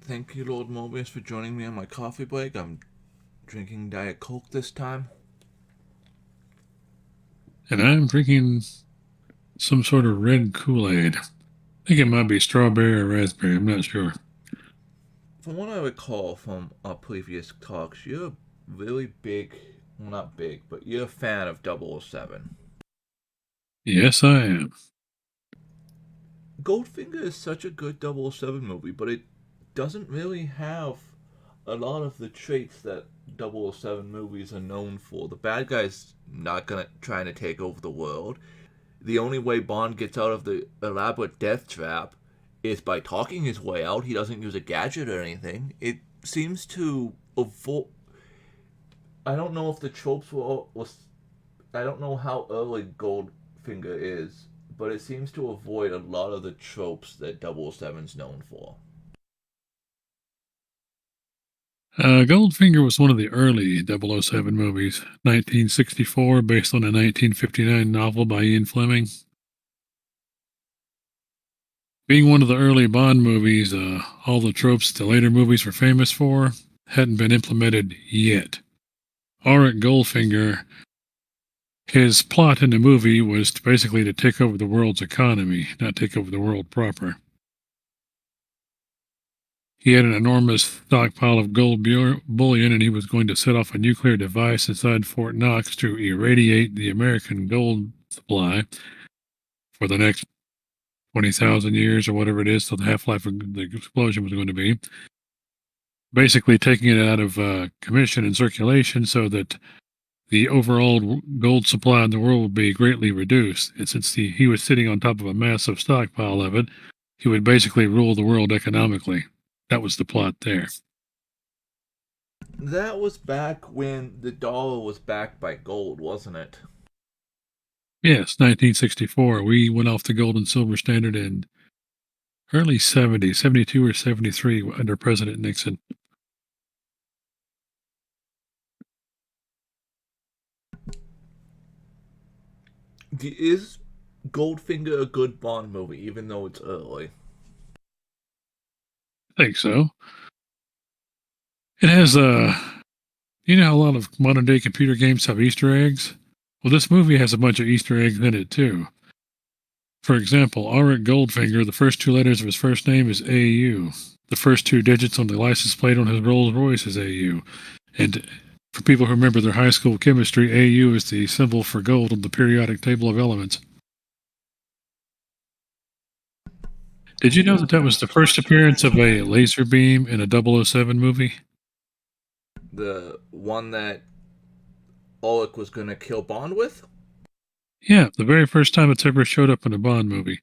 Thank you, Lord Mobius, for joining me on my coffee break. I'm drinking Diet Coke this time. And I'm drinking some sort of red Kool-Aid. I think it might be strawberry or raspberry. I'm not sure. From what I recall from our previous talks, you're a really big, well, not big, but you're a fan of 007. Yes, I am. Goldfinger is such a good 007 movie, but it doesn't really have a lot of the traits that 007 movies are known for. The bad guy's not gonna trying to take over the world. The only way Bond gets out of the elaborate death trap is by talking his way out. He doesn't use a gadget or anything. It seems to avoid. I don't know if the tropes was. I don't know how early Goldfinger is, but it seems to avoid a lot of the tropes that 007's known for. Goldfinger was one of the early 007 movies, 1964, based on a 1959 novel by Ian Fleming. Being one of the early Bond movies, all the tropes the later movies were famous for hadn't been implemented yet. Auric Goldfinger, his plot in the movie was basically to take over the world's economy, not take over the world proper. He had an enormous stockpile of gold bullion, and he was going to set off a nuclear device inside Fort Knox to irradiate the American gold supply for the next 20,000 years or whatever it is, so the half life of the explosion was going to be. Basically, taking it out of commission and circulation so that the overall gold supply in the world would be greatly reduced. And since he was sitting on top of a massive stockpile of it, he would basically rule the world economically. That was the plot there. That was back when the dollar was backed by gold, wasn't it? Yes, 1964. We went off the gold and silver standard in early 70s, 72 or 73 under President Nixon. Is Goldfinger a good Bond movie, even though it's early? I think so. It has you know how a lot of modern day computer games have Easter eggs? Well, this movie has a bunch of Easter eggs in it too. For example, Auric Goldfinger, the first two letters of his first name is AU. The first two digits on the license plate on his Rolls Royce is AU. And for people who remember their high school chemistry, AU is the symbol for gold on the periodic table of elements. Did you know that that was the first appearance of a laser beam in a 007 movie? The one that Oleg was gonna kill Bond with? Yeah, the very first time it's ever showed up in a Bond movie.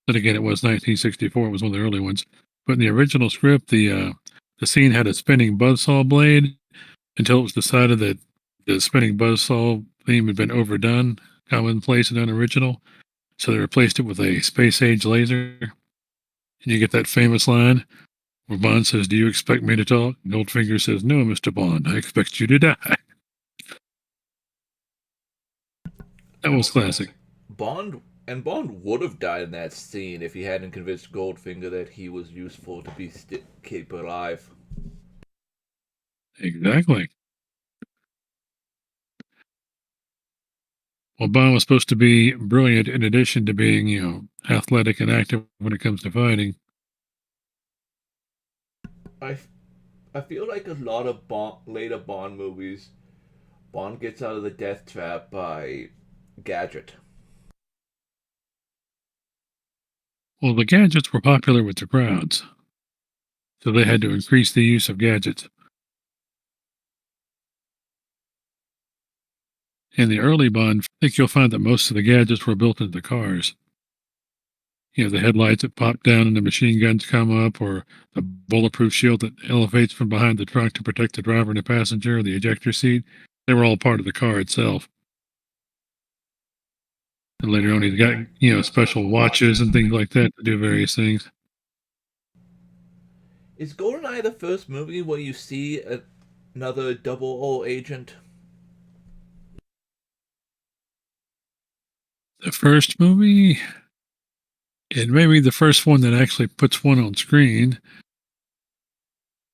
Then again, it was 1964. It was one of the early ones. But in the original script, the scene had a spinning buzzsaw blade until it was decided that the spinning buzzsaw theme had been overdone, commonplace and unoriginal. So they replaced it with a space age laser. And you get that famous line where Bond says, "Do you expect me to talk?" Goldfinger says, "No, Mr. Bond, I expect you to die." That was classic. Bond would have died in that scene if he hadn't convinced Goldfinger that he was useful to be keep alive. Exactly. Well, Bond was supposed to be brilliant in addition to being, athletic and active when it comes to fighting. I, I feel like a lot of later Bond movies, Bond gets out of the death trap by gadget. Well, the gadgets were popular with the crowds, so they had to increase the use of gadgets. In the early Bond, I think you'll find that most of the gadgets were built into the cars. The headlights that pop down and the machine guns come up, or the bulletproof shield that elevates from behind the trunk to protect the driver and the passenger, the ejector seat. They were all part of the car itself. And later on, he's got, special watches and things like that to do various things. Is GoldenEye the first movie where you see another double O agent? The first movie, it may be the first one that actually puts one on screen.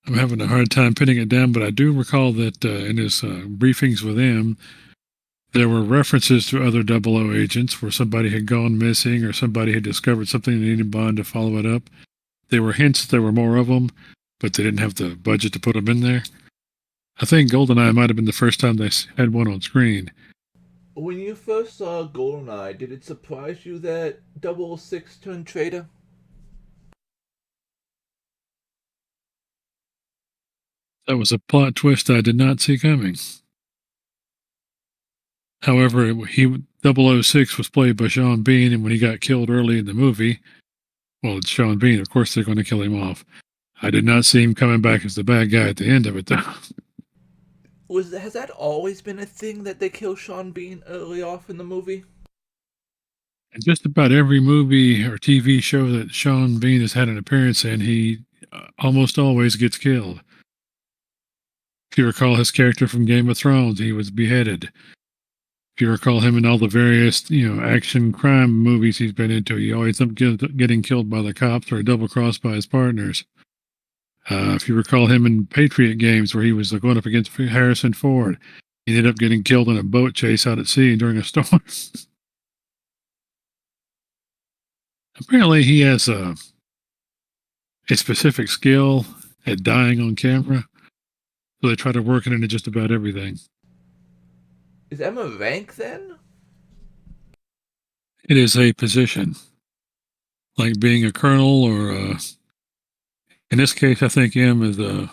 I'm having a hard time pinning it down, but I do recall that in his briefings with him, there were references to other Double O agents where somebody had gone missing or somebody had discovered something and needed Bond to follow it up. There were hints that there were more of them, but they didn't have the budget to put them in there. I think GoldenEye might have been the first time they had one on screen. When you first saw GoldenEye, did it surprise you that 006 turned traitor? That was a plot twist I did not see coming. However, 006 was played by Sean Bean, and when he got killed early in the movie, well, it's Sean Bean. Of course, they're going to kill him off. I did not see him coming back as the bad guy at the end of it, though. Has that always been a thing that they kill Sean Bean early off in the movie? And just about every movie or TV show that Sean Bean has had an appearance in, he almost always gets killed. If you recall his character from Game of Thrones, he was beheaded. If you recall him in all the various, action crime movies he's been into, he always ends up getting killed by the cops or double crossed by his partners. If you recall him in Patriot games where he was going up against Harrison Ford, he ended up getting killed in a boat chase out at sea during a storm. Apparently, he has a specific skill at dying on camera, so they try to work it into just about everything. Is M a rank then? It is a position, like being a colonel or in this case, I think M is a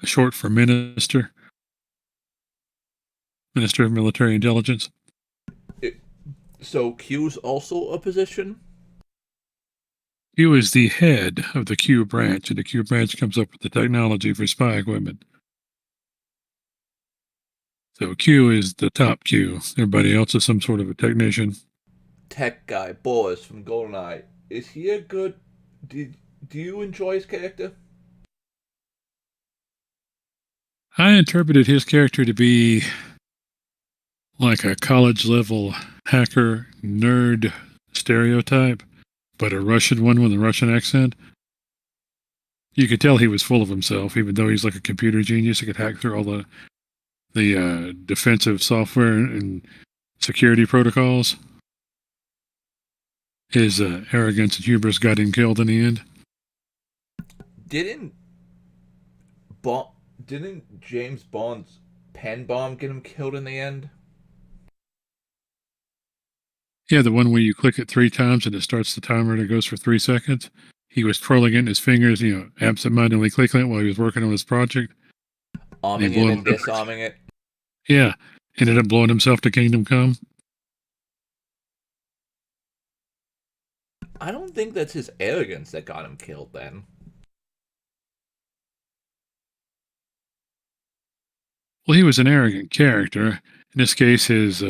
short for minister of military intelligence. So Q's also a position? Q is the head of the Q branch, and the Q branch comes up with the technology for spy equipment. So Q is the top Q. Everybody else is some sort of a technician. Tech guy, Boris from GoldenEye. Is he a good... Do you enjoy his character? I interpreted his character to be like a college level hacker nerd stereotype, but a Russian one with a Russian accent. You could tell he was full of himself, even though he's like a computer genius. He could hack through all the defensive software and security protocols. His arrogance and hubris got him killed in the end. Didn't James Bond's pen bomb get him killed in the end? Yeah, the one where you click it 3 times and it starts the timer and it goes for 3 seconds. He was twirling it in his fingers, absentmindedly clicking it while he was working on his project. Arming it and disarming it? Yeah, ended up blowing himself to Kingdom Come. I don't think that's his arrogance that got him killed then. Well, he was an arrogant character. In this case, his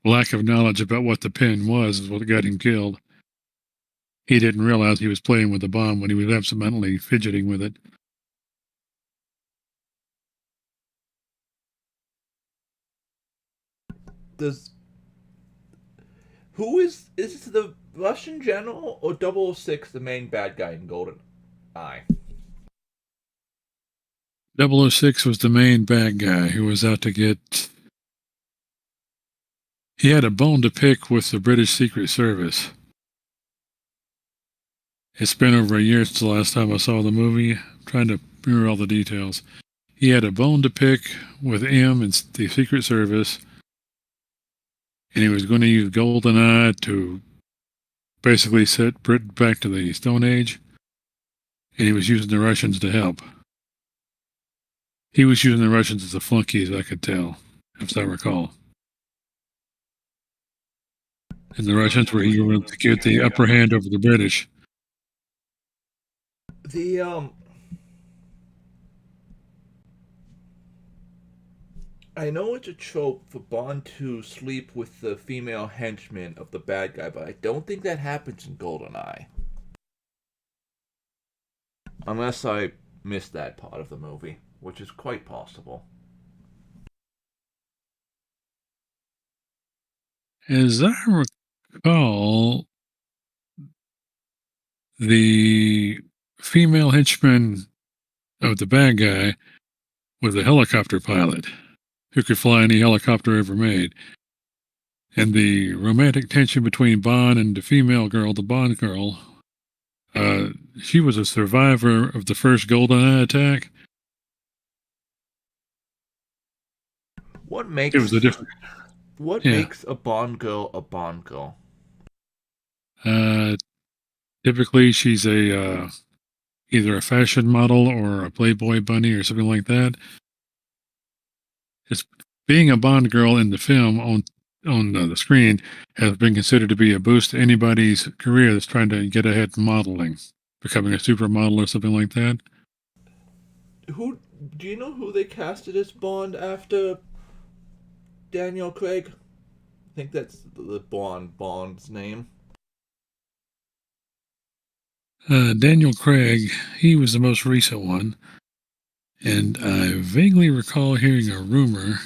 lack of knowledge about what the pen was is what got him killed. He didn't realize he was playing with the bomb when he was absentmindedly fidgeting with it. Who is this the Russian general or 006 the main bad guy in GoldenEye? 006 was the main bad guy who was out to get... He had a bone to pick with the British Secret Service. It's been over a year since the last time I saw the movie. I'm trying to remember all the details. He had a bone to pick with M and the Secret Service, and he was going to use GoldenEye to basically set Britain back to the Stone Age, and he was using the Russians to help. He was using the Russians as a flunky, as I could tell, as I recall. And the Russians were eager to get the upper hand over the British. I know it's a trope for Bond to sleep with the female henchman of the bad guy, but I don't think that happens in GoldenEye. Unless I missed that part of the movie, which is quite possible. As I recall, the female henchman of the bad guy was a helicopter pilot who could fly any helicopter ever made. And the romantic tension between Bond and the female girl, the Bond girl, she was a survivor of the first GoldenEye attack. What It was makes a different. what Yeah. makes a Bond girl a Bond girl? Typically, she's a either a fashion model or a Playboy bunny or something like that. It's being a Bond girl in the film on the screen has been considered to be a boost to anybody's career that's trying to get ahead in modeling, becoming a supermodel or something like that. Who do you know who they casted as Bond after Daniel Craig? I think that's the Bond's name. Daniel Craig, he was the most recent one, and I vaguely recall hearing a rumor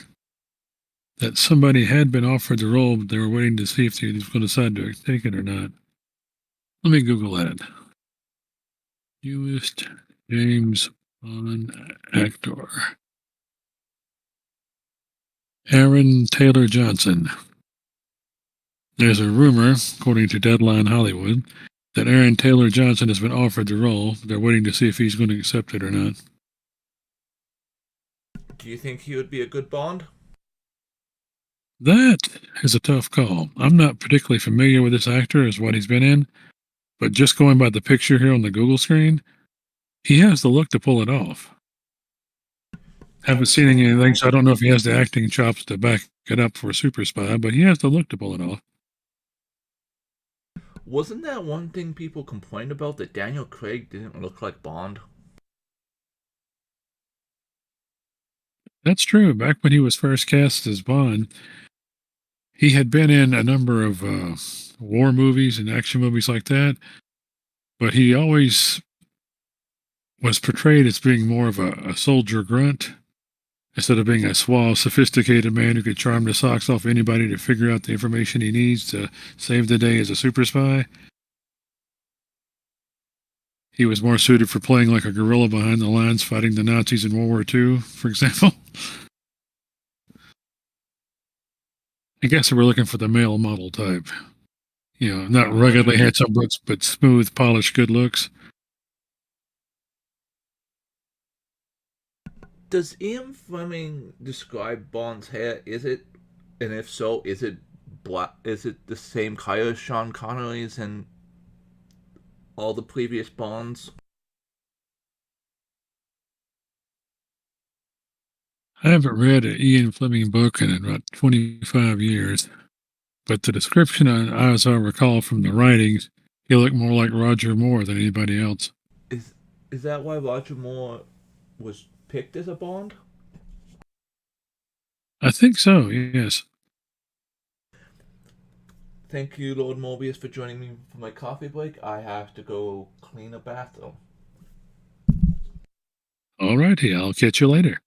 that somebody had been offered the role, but they were waiting to see if they was going to decide to take it or not. Let me Google that. Newest James Bond actor. Aaron Taylor Johnson. There's a rumor, according to Deadline Hollywood, that Aaron Taylor Johnson has been offered the role. They're waiting to see if he's going to accept it or not. Do you think he would be a good Bond? That is a tough call. I'm not particularly familiar with this actor as what he's been in, but just going by the picture here on the Google screen, he has the look to pull it off. Haven't seen anything, so I don't know if he has the acting chops to back it up for a super spy, but he has the look to pull it off. Wasn't that one thing people complained about, that Daniel Craig didn't look like Bond? That's true. Back when he was first cast as Bond, he had been in a number of war movies and action movies like that, but he always was portrayed as being more of a soldier grunt instead of being a suave, sophisticated man who could charm the socks off anybody to figure out the information he needs to save the day as a super spy. He was more suited for playing like a guerrilla behind the lines fighting the Nazis in World War II, for example. I guess we're looking for the male model type. You know, not ruggedly handsome looks, but smooth, polished, good looks. Does Ian Fleming describe Bond's hair? And if so, is it black? Is it the same color as Sean Connery's and all the previous Bonds? I haven't read an Ian Fleming book in about 25 years, but the description, as I recall from the writings, he looked more like Roger Moore than anybody else. Is is that why Roger Moore was picked as a Bond? I think so, yes. Thank you, Lord Morbius, for joining me for my coffee break. I have to go clean a bathroom. All righty, I'll catch you later.